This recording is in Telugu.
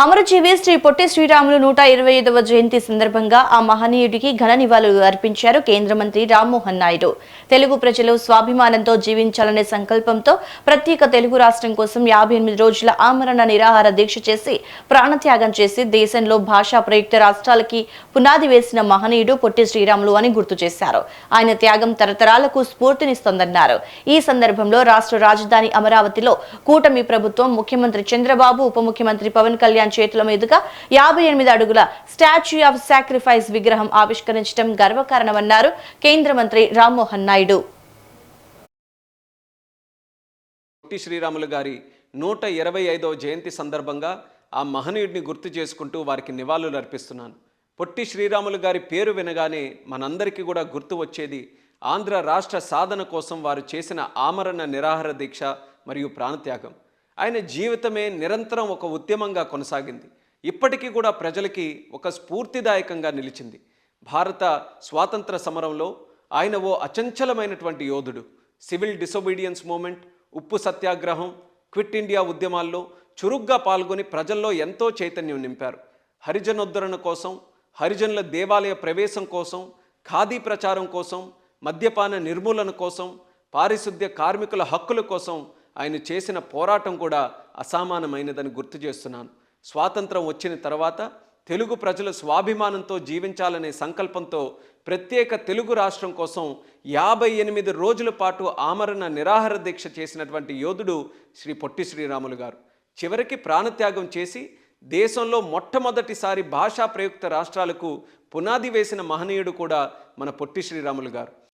అమరజీవి శ్రీ పొట్టి శ్రీరాములు 125వ జయంతి సందర్భంగా ఆ మహనీయుడికి ఘన నివాళులు అర్పించారు కేంద్ర మంత్రి రామ్మోహన్ నాయుడు. తెలుగు ప్రజలు స్వాభిమానంతో జీవించాలనే సంకల్పంతో ప్రత్యేక తెలుగు రాష్ట్రం కోసం 58 రోజుల ఆమరణ నిరాహార దీక్ష చేసి ప్రాణత్యాగం చేసి దేశంలో భాషా ప్రయుక్త రాష్ట్రాలకి పునాది వేసిన మహనీయుడు పొట్టి శ్రీరాములు అని గుర్తు చేశారు. ఆయన త్యాగం తరతరాలకు స్ఫూర్తినిస్తోందన్నారు. ఈ సందర్భంలో రాష్ట్ర రాజధాని అమరావతిలో కూటమి ప్రభుత్వం ముఖ్యమంత్రి చంద్రబాబు, ఉప ముఖ్యమంత్రి పవన్ కళ్యాణ్ చేతుల మీదుగా 58 అడుగుల స్టాచ్యూ ఆఫ్ సాక్రిఫైస్ విగ్రహం ఆవిష్కరించడం గర్వకారణమన్నారు కేంద్ర మంత్రి రామ్మోహన్ నాయుడు. పొట్టి శ్రీరాములు గారి 125వ జయంతి సందర్భంగా ఆ మహనీయుడిని గుర్తు చేసుకుంటూ వారికి నివాళులు అర్పిస్తున్నాను. పొట్టి శ్రీరాములు గారి పేరు వినగానే మనందరికీ కూడా గుర్తు వచ్చేది ఆంధ్ర రాష్ట్ర సాధన కోసం వారు చేసిన ఆమరణ నిరాహార దీక్ష మరియు ప్రాణత్యాగం. ఆయన జీవితమే నిరంతరం ఒక ఉద్యమంగా కొనసాగింది. ఇప్పటికీ కూడా ప్రజలకి ఒక స్ఫూర్తిదాయకంగా నిలిచింది. భారత స్వాతంత్ర సమరంలో ఆయన ఓ అచంచలమైనటువంటి యోధుడు. సివిల్ డిసొబీడియన్స్ మూమెంట్, ఉప్పు సత్యాగ్రహం, క్విట్ ఇండియా ఉద్యమాల్లో చురుగ్గా పాల్గొని ప్రజల్లో ఎంతో చైతన్యం నింపారు. హరిజనోద్ధరణ కోసం, హరిజనుల దేవాలయ ప్రవేశం కోసం, ఖాదీ ప్రచారం కోసం, మద్యపాన నిర్మూలన కోసం, పారిశుద్ధ్య కార్మికుల హక్కుల కోసం ఆయన చేసిన పోరాటం కూడా అసామానమైనదని గుర్తు చేస్తున్నాను. స్వాతంత్రం వచ్చిన తర్వాత తెలుగు ప్రజలు స్వాభిమానంతో జీవించాలనే సంకల్పంతో ప్రత్యేక తెలుగు రాష్ట్రం కోసం 58 రోజుల పాటు ఆమరణ నిరాహార దీక్ష చేసినటువంటి యోధుడు శ్రీ పొట్టి శ్రీరాములు గారు. చివరికి ప్రాణత్యాగం చేసి దేశంలో మొట్టమొదటిసారి భాషా ప్రయుక్త రాష్ట్రాలకు పునాది వేసిన మహనీయుడు కూడా మన పొట్టి శ్రీరాములు గారు.